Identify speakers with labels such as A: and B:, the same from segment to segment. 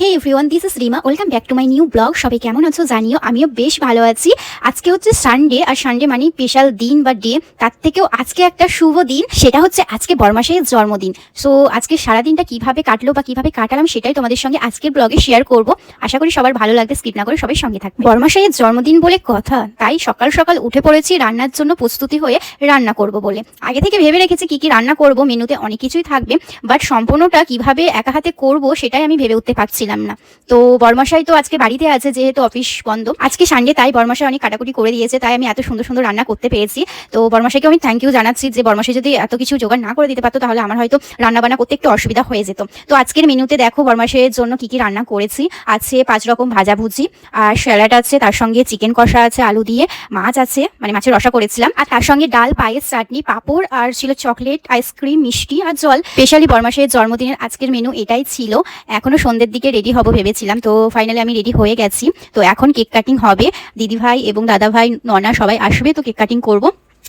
A: Hey everyone, this is Rima. Welcome back to my new blog. সবাই কেমন আছো জানিও, আমিও বেশ ভালো আছি। আজকে হচ্ছে সানডে, আর সানডে মানে স্পেশাল দিন বা ডে। তার থেকেও আজকে একটা শুভ দিন, সেটা হচ্ছে আজকে বরমাসের জন্মদিন। সো আজকে সারাদিনটা কিভাবে কাটলো বা কিভাবে কাটালাম সেটাই তোমাদের সঙ্গে আজকের ব্লগে শেয়ার করব। আশা করি সবার ভালো লাগবে, স্কিপ না করে সবাই সঙ্গে থাকবে। বরমাসের জন্মদিন বলে কথা, তাই সকাল সকাল উঠে পড়েছি রান্নার জন্য প্রস্তুতি হয়ে, রান্না করব বলে। আগে থেকে ভেবে রেখেছি কি কি রান্না করব, মেনুতে অনেক কিছুই থাকবে, বাট সম্পূর্ণটা কিভাবে একা হাতে করব সেটাই আমি ভেবে উঠতে পারছিলাম না। তো বরমাশাই তো আজকে বাড়িতে আছে, যেহেতু অফিস বন্ধ আজকে সানডে, তাই বরমাশাই অনেক কাটাকুটি করে দিয়েছে, তাই আমি এত সুন্দর সুন্দর রান্না করতে পেরেছি। তো বরমাশাইকে আমি থ্যাংক ইউ জানাচ্ছি, যে বরমাশাই যদি এত কিছু জোগাড় না করে দিতে পারতো তাহলে আমার হয়তো রান্না বান্না করতে একটু অসুবিধা হয়ে যেত। তো আজকের মেনুতে দেখো বরমাশাইয়ের জন্য কি কি রান্না করেছি। আছে 5 রকম ভাজাভুজি, আর স্যালাড আছে, তার সঙ্গে চিকেন কষা আছে আলু দিয়ে, মাছ আছে মানে মাছের রসা করেছিলাম, আর তার সঙ্গে ডাল, পায়েস, চাটনি, পাঁপড়, আর ছিল চকলেট, আইসক্রিম, মিষ্টি আর জল। স্পেশালি বরমাশাইয়ের জন্মদিনের আজকের মেনু এটাই ছিল। এখনো সন্ধ্যের দিকে রেডি হব ভেবেছিলাম, তো ফাইনালি আমি রেডি হয়ে গেছি। তো এখন কেক কাটিং হবে, দিদিভাই এবং দাদাভাই, ননা সবাই আসবে, তো কেক কাটিং করব।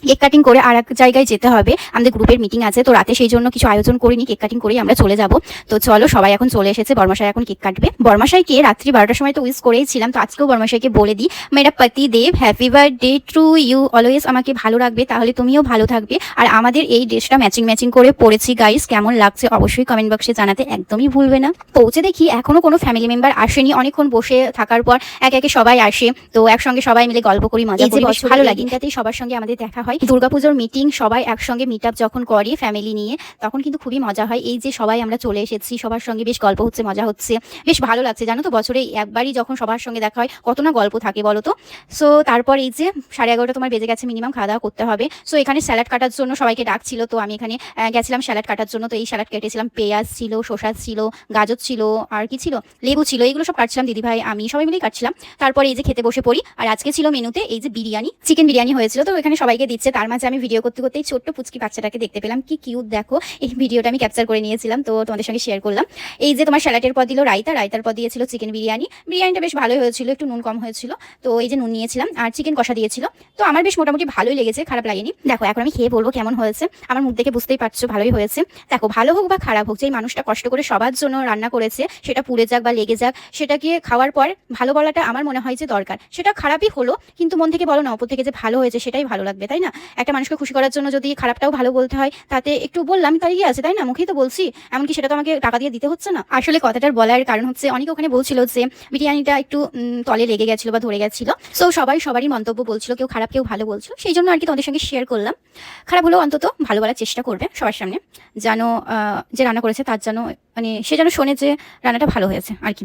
A: কেক কাটিং করে আর এক জায়গায় যেতে হবে, আমাদের গ্রুপের মিটিং আছে, তো রাতে সেই জন্য কিছু আয়োজন করিনি, কেক কাটিং করেই আমরা চলে যাব। তো চলো, সবাই এখন চলে এসেছে, বরমাশাই এখন কেক কাটবে। বরমাশাইকে রাত্রি 12টার সময় তো উইশ করেইছিলাম, তো আজকেও বরমাশাইকে বলে দিই, মেরা পতি দেব, happy birthday to you, always আমাকে ভালো রাখবে, তাহলে তুমিও ভালো থাকবে। আর আমাদের এই ড্রেসটা ম্যাচিং ম্যাচিং করে পরেছি গাইস, কেমন লাগছে অবশ্যই কমেন্ট বক্সে জানাতে একদমই ভুলবে না। পৌঁছে দেখি এখনো কোনো ফ্যামিলি মেম্বার আসেনি, অনেকক্ষণ বসে থাকার পর একে একে সবাই আসে, তো একসঙ্গে সবাই মিলে গল্প করি, মজা করি, ভালো লাগে। দিনটাতেই সবার সঙ্গে আমাদের দেখা হয়। দুর্গাপুজোর মিটিং, সবাই একসঙ্গে মিট আপ যখন করি ফ্যামিলি নিয়ে, তখন কিন্তু খুবই মজা হয়। এই যে সবাই আমরা চলে এসেছি, সবার সঙ্গে বেশ গল্প হচ্ছে, মজা হচ্ছে, বেশ ভালো লাগছে। জানো তো, বছরে একবারই যখন সবার সঙ্গে দেখা হয় কত না গল্প থাকে বলো তো। সো তারপর এই যে 11:30 তোমার বেজে গেছে মিনিমাম, খাওয়া দাওয়া করতে হবে। সো এখানে স্যালাড কাটার জন্য সবাইকে ডাকছিল, তো আমি এখানে গেছিলাম স্যালাড কাটার জন্য। তো এই স্যালাড কেটেছিলাম, পেঁয়াজ ছিল, শসা ছিল, গাজর ছিল, আর কি ছিল, লেবু ছিল, এগুলো সব কাটছিলাম, দিদিভাই আমি সবাই মিলেই কাটছিলাম। তারপর এই যে খেতে বসে পড়ি। আর আজকে ছিল মেনুতে এই যে বিরিয়ানি, চিকেন বিরিয়ানি হয়েছিল, তো এখানে সবাইকে দিচ্ছে। তার মাঝে আমি ভিডিও করতে করতেই ছোট্ট পুচকি বাচ্চাটাকে দেখতে পেলাম, কি কিউট দেখো। এই ভিডিওটা আমি ক্যাপচার করে নিয়েছিলাম, তো তোমাদের সঙ্গে শেয়ার করলাম। এই যে তোমার স্যালাডের পর দিল রায়তা, রায়তার পর দিয়েছিল চিকেন বিরিয়ানি। বিরিয়ানিটা বেশ ভালোই হয়েছিল, একটু নুন কম হয়েছিল, তো এই যে নুন নিয়েছিলাম, আর চিকেন কষা দিয়েছিল। তো আমার বেশ মোটামুটি ভালোই লেগেছে, খারাপ লাগেনি। দেখো এখন আমি খেয়ে বলবো কেমন হয়েছে, আমার মুখ দেখে বুঝতেই পারছো ভালোই হয়েছে। দেখো ভালো হোক বা খারাপ হোক, যে মানুষটা কষ্ট করে সবার জন্য রান্না করেছে, সেটা পুড়ে যাক বা লেগে যাক, সেটাকে খাওয়ার পর ভালো বলাটা আমার মনে হয় যে দরকার। সেটা খারাপই হলো, কিন্তু মন থেকে বলো না, ওপর থেকে যে ভালো হয়েছে সেটাই ভালো লাগবে, তাই না? একটা মানুষকে খুশি করার জন্য যদি খারাপটাও ভালো বলতে হয়, তাতে একটু বললাম, তাই কি আছে, তাই না? মুখেই তো বলছি, এমনকি সেটা তো আমাকে টাকা দিয়ে দিতে হচ্ছে না। আসলে কথাটার বলার কারণ হচ্ছে, অনেকে ওখানে বলছিল যে বিরিয়ানিটা একটু তলে লেগে গেছিল বা ধরে গেছিল। সো সবাই সবারই মন্তব্য বলছিল, কেউ খারাপ কেউ ভালো বলছিল, সেই জন্য আর কি তোমাদের সঙ্গে শেয়ার করলাম। খারাপ হলেও অন্তত ভালো বলার চেষ্টা করবে সবার সামনে, যেন যে রান্না করেছে তার যেন মানে সে যেন শোনে যে রান্নাটা ভালো হয়েছে আর কি।